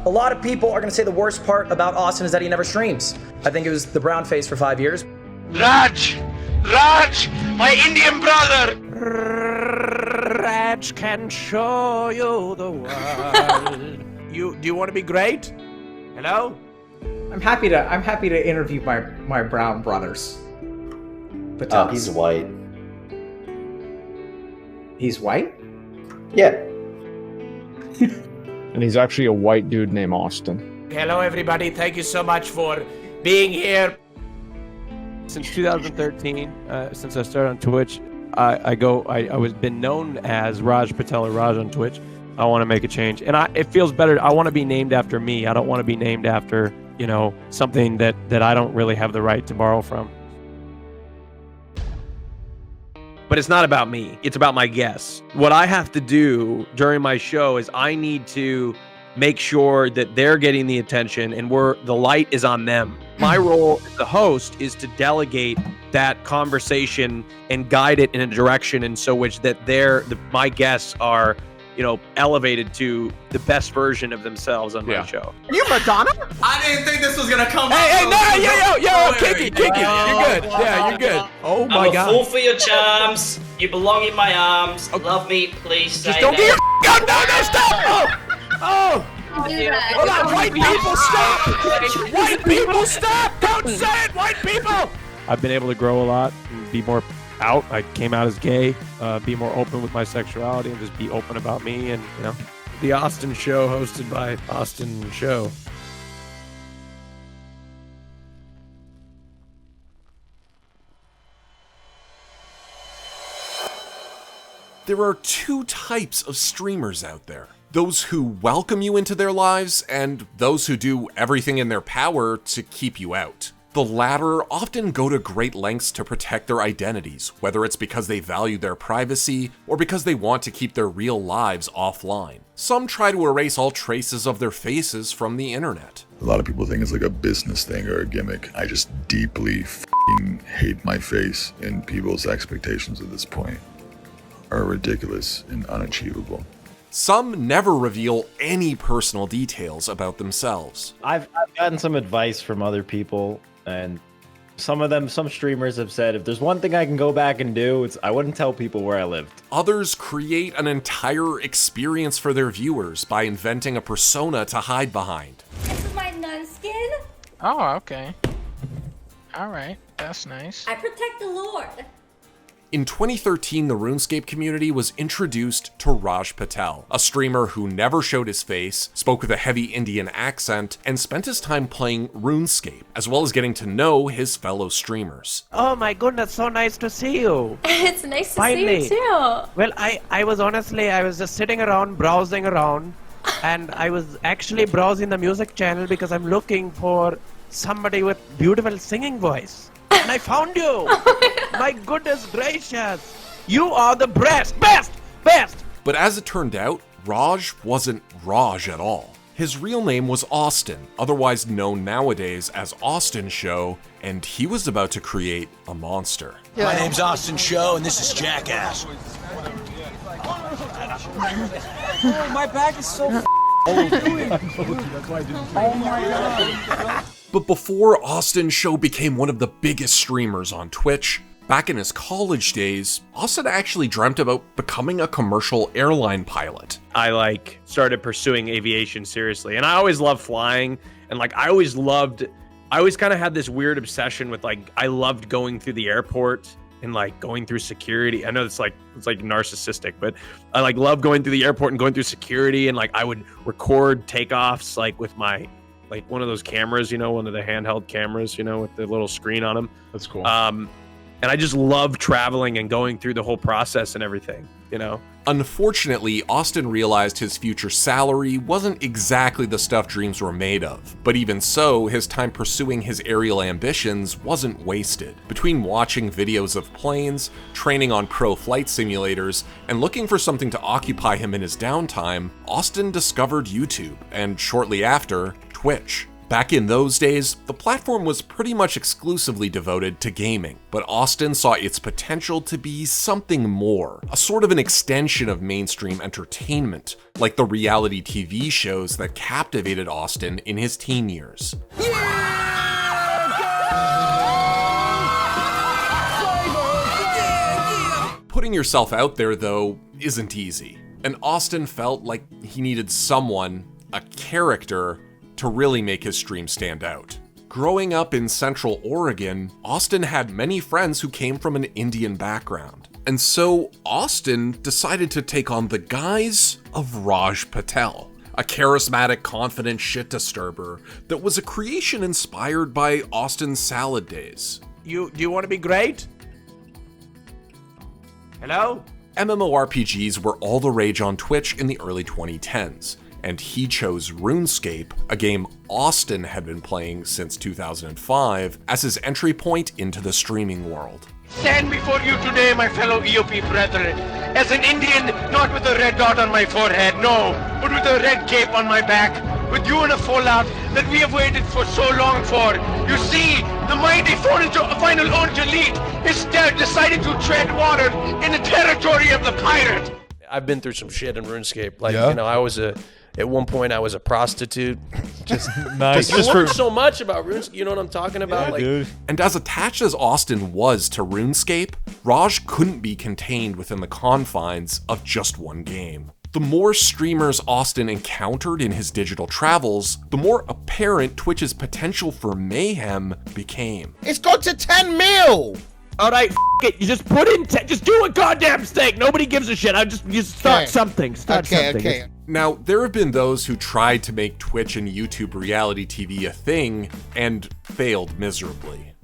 A lot of people are gonna say the worst part about Austin is that he never streams. I think it was the brown face for 5 years. Rajj! Rajj! My Indian brother! Rajj can show you the world. Do you want to be great? Hello? I'm happy to interview my brown brothers. Oh, he's white. He's white? Yeah. And he's actually a white dude named Austin. Hello, everybody. Thank you so much for being here. Since 2013, since I started on Twitch, I was been known as RajjPatel or Rajj on Twitch. I want to make a change, and it feels better. I want to be named after me. I don't want to be named after, something that I don't really have the right to borrow from. But it's not about me. It's about my guests. What I have to do during my show is I need to make sure that they're getting the attention and the light is on them. My role as the host is to delegate that conversation and guide it in a direction and so which that my guests are, elevated to the best version of themselves on my show. Are you Madonna? I didn't think this was gonna come up. Hey, yo, kick it. You're good. Yeah, you're good. Oh my God. I'm a fool for your charms. You belong in my arms. Love me, please say Just don't get your gun. No, stop. Oh. Hold on, white people, stop! White people, stop! Don't say it, white people! I've been able to grow a lot and be more out. I came out as gay, be more open with my sexuality and just be open about me and, the Austin Show hosted by AustinShow. There are two types of streamers out there. Those who welcome you into their lives, and those who do everything in their power to keep you out. The latter often go to great lengths to protect their identities, whether it's because they value their privacy, or because they want to keep their real lives offline. Some try to erase all traces of their faces from the internet. A lot of people think it's like a business thing or a gimmick. I just deeply f***ing hate my face, and people's expectations at this point are ridiculous and unachievable. Some never reveal any personal details about themselves. I've gotten some advice from other people, and some streamers have said, if there's one thing I can go back and do, I wouldn't tell people where I lived. Others create an entire experience for their viewers by inventing a persona to hide behind. This is my nun skin. Oh, okay. All right, that's nice. I protect the Lord. In 2013, the Runescape community was introduced to RajjPatel, a streamer who never showed his face, spoke with a heavy Indian accent, and spent his time playing Runescape, as well as getting to know his fellow streamers. Oh my goodness, so nice to see you. It's nice to Finally. see you too. Well, I was just sitting around, browsing around, and I was actually browsing the music channel because I'm looking for somebody with beautiful singing voice. And I found you! My goodness gracious! You are the best! But as it turned out, Rajj wasn't Rajj at all. His real name was Austin, otherwise known nowadays as AustinShow, and he was about to create a monster. My name's AustinShow, and this is Jackass. Oh, my back is so Oh my God. But before AustinShow became one of the biggest streamers on Twitch, back in his college days, Austin actually dreamt about becoming a commercial airline pilot. I started pursuing aviation seriously, and I always loved flying, and I always kind of had this weird obsession with I loved going through the airport and going through security. I know it's narcissistic, but I love going through the airport and going through security, and I would record takeoffs with my one of those cameras, one of the handheld cameras, with the little screen on them. That's cool. And I just love traveling and going through the whole process and everything, Unfortunately, Austin realized his future salary wasn't exactly the stuff dreams were made of. But even so, his time pursuing his aerial ambitions wasn't wasted. Between watching videos of planes, training on pro flight simulators, and looking for something to occupy him in his downtime, Austin discovered YouTube, and shortly after, Twitch. Back in those days, the platform was pretty much exclusively devoted to gaming, but Austin saw its potential to be something more, a sort of an extension of mainstream entertainment, like the reality TV shows that captivated Austin in his teen years. Putting yourself out there, though, isn't easy, and Austin felt like he needed someone, a character, to really make his stream stand out. Growing up in Central Oregon, Austin had many friends who came from an Indian background, and so Austin decided to take on the guise of RajjPatel, a charismatic, confident shit disturber that was a creation inspired by Austin's salad days. Do you want to be great? Hello? MMORPGs were all the rage on Twitch in the early 2010s, and he chose Runescape, a game Austin had been playing since 2005, as his entry point into the streaming world. Stand before you today, my fellow EOP brethren, as an Indian, not with a red dot on my forehead, no, but with a red cape on my back, with you in a fallout that we have waited for so long for. You see, the mighty final Orange Elite is decided to tread water in the territory of the pirate. I've been through some shit in RuneScape. Like, you know, at one point I was a prostitute. Just nice. I learned so much about RuneScape. You know what I'm talking about? Yeah, like, dude. And as attached as Austin was to RuneScape, Rajj couldn't be contained within the confines of just one game. The more streamers Austin encountered in his digital travels, the more apparent Twitch's potential for mayhem became. It's got to 10 mil! all right, it. You just put in, just do a goddamn stake. Nobody gives a shit. Just start something. Start something. Okay. Now, there have been those who tried to make Twitch and YouTube reality TV a thing and failed miserably.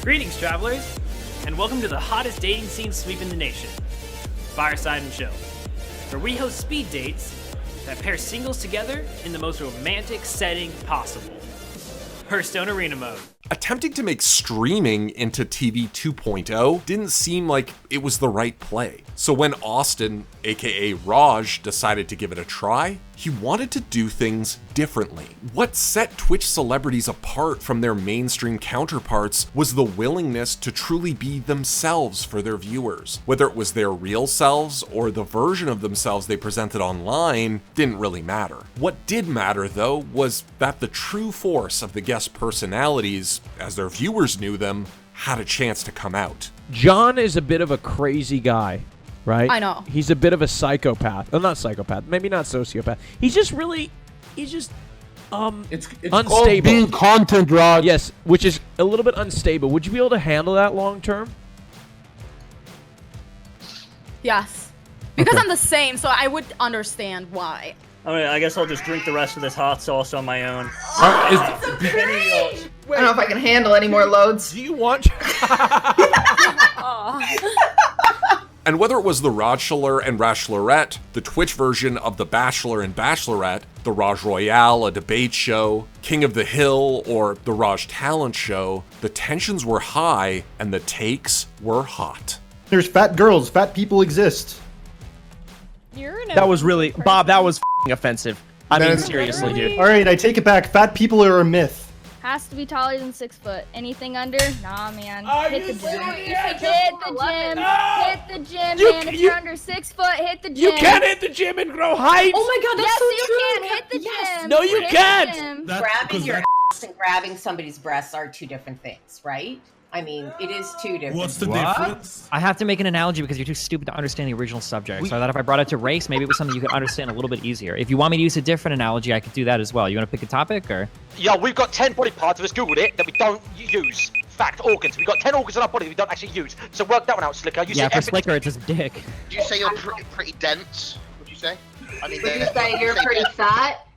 Greetings, travelers, and welcome to the hottest dating scene sweeping the nation, Fireside and Show, where we host speed dates that pair singles together in the most romantic setting possible. Hearthstone Arena Mode. Attempting to make streaming into TV 2.0 didn't seem like it was the right play. So when Austin, aka Rajj, decided to give it a try, he wanted to do things differently. What set Twitch celebrities apart from their mainstream counterparts was the willingness to truly be themselves for their viewers. Whether it was their real selves or the version of themselves they presented online didn't really matter. What did matter, though, was that the true force of the guest personalities, as their viewers knew them, had a chance to come out. John is a bit of a crazy guy, right? I know. He's a bit of a psychopath. Well, not psychopath, maybe not sociopath. He's just it's unstable. Called being content, Rajj. Yes, which is a little bit unstable. Would you be able to handle that long term? Yes. Because I'm the same, so I would understand why. I guess I'll just drink the rest of this hot sauce on my own. I don't know if I can handle any more loads. Do you want? And whether it was the Rajjler and Rajjlerette, the Twitch version of The Bachelor and Bachelorette, the Rajj Royale, a debate show, King of the Hill, or the Rajj Talent Show, the tensions were high and the takes were hot. There's fat girls, fat people exist. That was really, Bob, that was f***ing offensive. I mean, seriously, dude. All right, I take it back. Fat people are a myth. Has to be taller than 6 foot. Anything under? Nah, man. Are Hit you the gym. serious? Hit the gym. No! Hit the gym, man. If you're under 6 foot, hit the gym. You can't hit the gym and grow height. Oh my god, that's yes, so you true. can. Hit the gym. No, you Hit can't. the gym. Grabbing your ass and grabbing somebody's breasts are two different things, right? I mean, it is two different What's the things. difference? I have to make an analogy because you're too stupid to understand the original subject. So I thought if I brought it to race, maybe it was something you could understand a little bit easier. If you want me to use a different analogy, I could do that as well. You want to pick a topic, or? Yeah, we've got 10 body parts, let's Googled it, that we don't use. Fact, organs. We've got 10 organs in our body that we don't actually use. So work that one out, Slicker. You Yeah, say for Slicker, it's his dick. Do you say you're pretty dense? Would you say? I mean, Would you say you're pretty fat?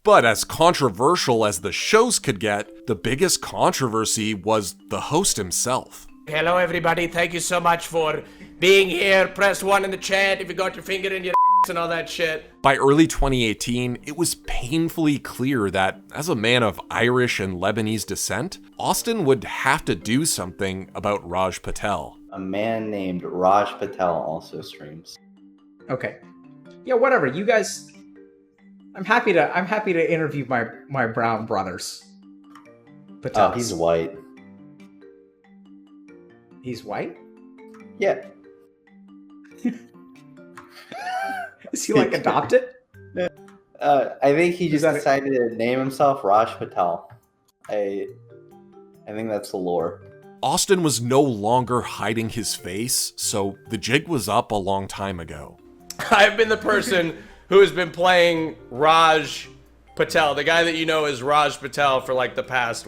But as controversial as the shows could get, the biggest controversy was the host himself. Hello everybody, thank you so much for being here. Press 1 in the chat if you got your finger in your and all that shit. By early 2018, it was painfully clear that, as a man of Irish and Lebanese descent, Austin would have to do something about RajjPatel. A man named RajjPatel also streams. Okay. Yeah, whatever. You guys I'm happy to interview my brown brothers. Oh, he's white. He's white? Yeah. Is he like adopted? I think he just decided to name himself RajjPatel. I think that's the lore. Austin was no longer hiding his face, so the jig was up a long time ago. I've been the person who has been playing RajjPatel, the guy that you know as RajjPatel for like the past,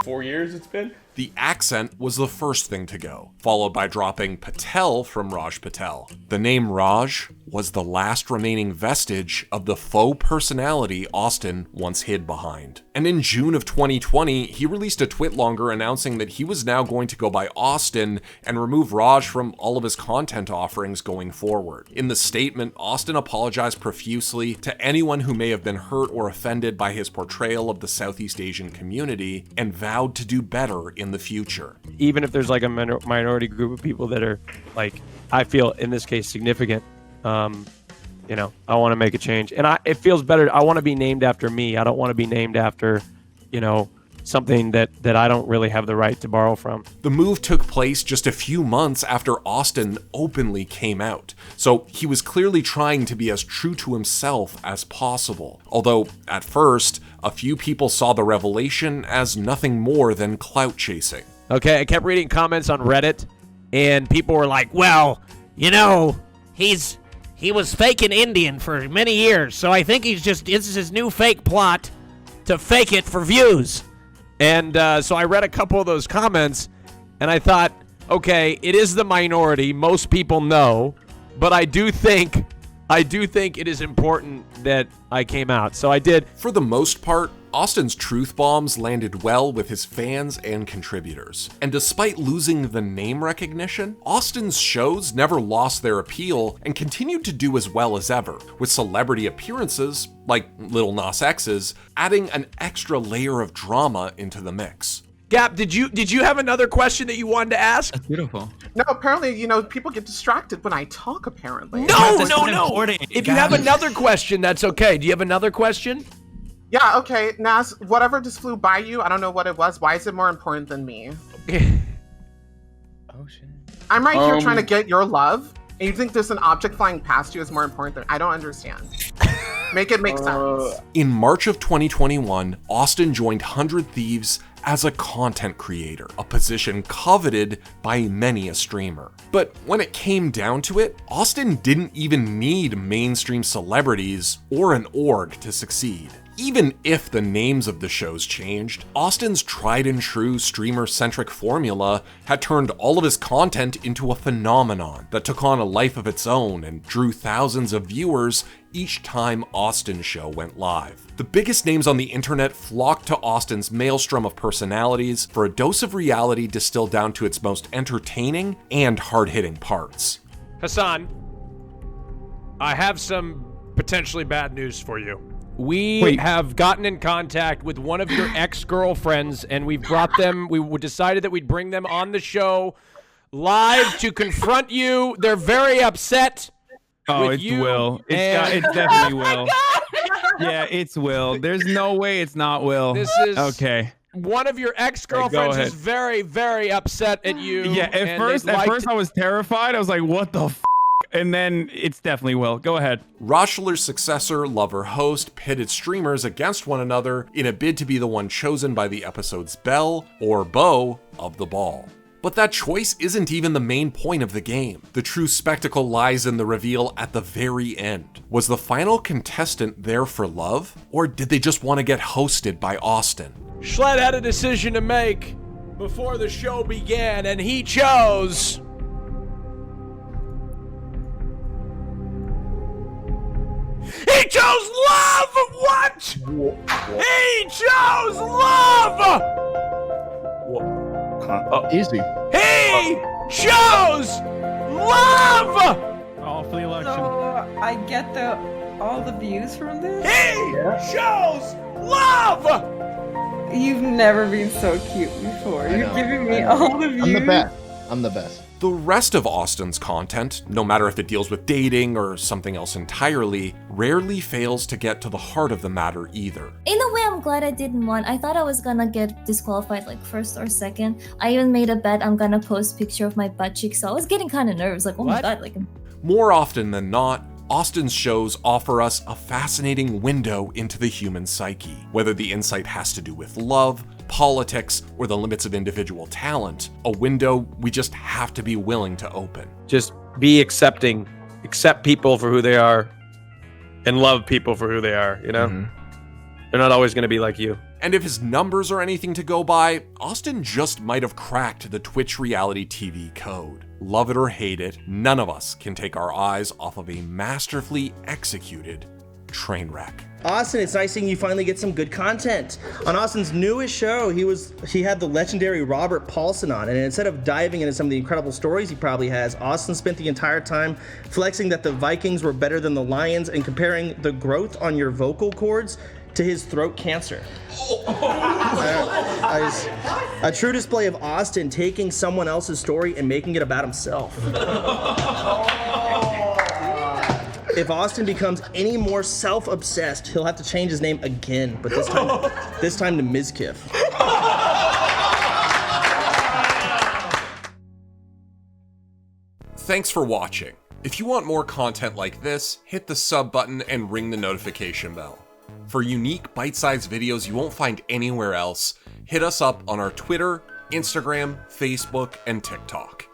4 years it's been? The accent was the first thing to go, followed by dropping Patel from RajjPatel. The name Raj was the last remaining vestige of the faux personality Austin once hid behind. And in June of 2020, he released a twitlonger announcing that he was now going to go by Austin and remove Raj from all of his content offerings going forward. In the statement, Austin apologized profusely to anyone who may have been hurt or offended by his portrayal of the Southeast Asian community and vowed to do better in the future. Even if there's like a minority group of people that are like, I feel in this case significant, you know, I want to make a change, and it feels better. I want to be named after me. I don't want to be named after, you know, something that I don't really have the right to borrow from. The move took place just a few months after Austin openly came out, so he was clearly trying to be as true to himself as possible. Although, at first, a few people saw the revelation as nothing more than clout chasing. Okay, I kept reading comments on Reddit, and people were like, well, you know, he was faking Indian for many years, so I think this is his new fake plot to fake it for views. And so I read a couple of those comments, and I thought, okay, it is the minority. Most people know, but I do think it is important that I came out. So I did. For the most part, Austin's truth bombs landed well with his fans and contributors. And despite losing the name recognition, Austin's shows never lost their appeal and continued to do as well as ever, with celebrity appearances, like Lil Nas X's, adding an extra layer of drama into the mix. Gap, did you have another question that you wanted to ask? That's beautiful. No, apparently, you know, people get distracted when I talk, apparently. No. If you have another question, that's okay. Do you have another question? Yeah, okay. Nas, whatever just flew by you, I don't know what it was. Why is it more important than me? Oh, shit. I'm right here trying to get your love, and you think there's an object flying past you is more important than... I don't understand. Make it make sense. In March of 2021, Austin joined 100 Thieves as a content creator, a position coveted by many a streamer. But when it came down to it, Austin didn't even need mainstream celebrities or an org to succeed. Even if the names of the shows changed, Austin's tried and true streamer-centric formula had turned all of his content into a phenomenon that took on a life of its own and drew thousands of viewers each time AustinShow went live. The biggest names on the internet flocked to Austin's maelstrom of personalities for a dose of reality distilled down to its most entertaining and hard-hitting parts. Hassan, I have some potentially bad news for you. We have gotten in contact with one of your ex-girlfriends, and we've brought them, we decided that we'd bring them on the show live to confront you. They're very upset. Oh, it's Will. It's definitely Will. Yeah, it's Will. There's no way it's not Will. This is okay. One of your ex-girlfriends is very, very upset at you. Yeah, at first I was terrified. I was like, what the f? And then it's definitely Will. Go ahead. Rajjler's successor, lover, host pitted streamers against one another in a bid to be the one chosen by the episode's belle or beau of the ball. But that choice isn't even the main point of the game. The true spectacle lies in the reveal at the very end. Was the final contestant there for love? Or did they just want to get hosted by Austin? Schlett had a decision to make before the show began, and he chose... He chose love! What? He chose love! Easy. He chose love! All for the election. So I get all the views from this? He chose love! You've never been so cute before. You're giving me all the views. I'm the best. The rest of Austin's content, no matter if it deals with dating or something else entirely, rarely fails to get to the heart of the matter either. In a way, I'm glad I didn't want. I thought I was gonna get disqualified like first or second. I even made a bet I'm gonna post picture of my butt cheek, so I was getting kind of nervous, like, oh my god, like. More often than not, Austin's shows offer us a fascinating window into the human psyche. Whether the insight has to do with love, politics, or the limits of individual talent, a window we just have to be willing to open. Just be accepting, accept people for who they are, and love people for who they are, you know? They're not always going to be like you. And if his numbers are anything to go by, Austin just might have cracked the Twitch reality TV code. Love it or hate it, none of us can take our eyes off of a masterfully executed train wreck. Austin, it's nice seeing you finally get some good content. On Austin's newest show, he had the legendary Robert Paulson on, and instead of diving into some of the incredible stories he probably has, Austin spent the entire time flexing that the Vikings were better than the Lions and comparing the growth on your vocal cords to his throat cancer. A true display of Austin taking someone else's story and making it about himself. If Austin becomes any more self-obsessed, he'll have to change his name again, but this time to Mizkiff. Thanks for watching. If you want more content like this, hit the sub button and ring the notification bell. For unique bite-sized videos you won't find anywhere else, hit us up on our Twitter, Instagram, Facebook, and TikTok.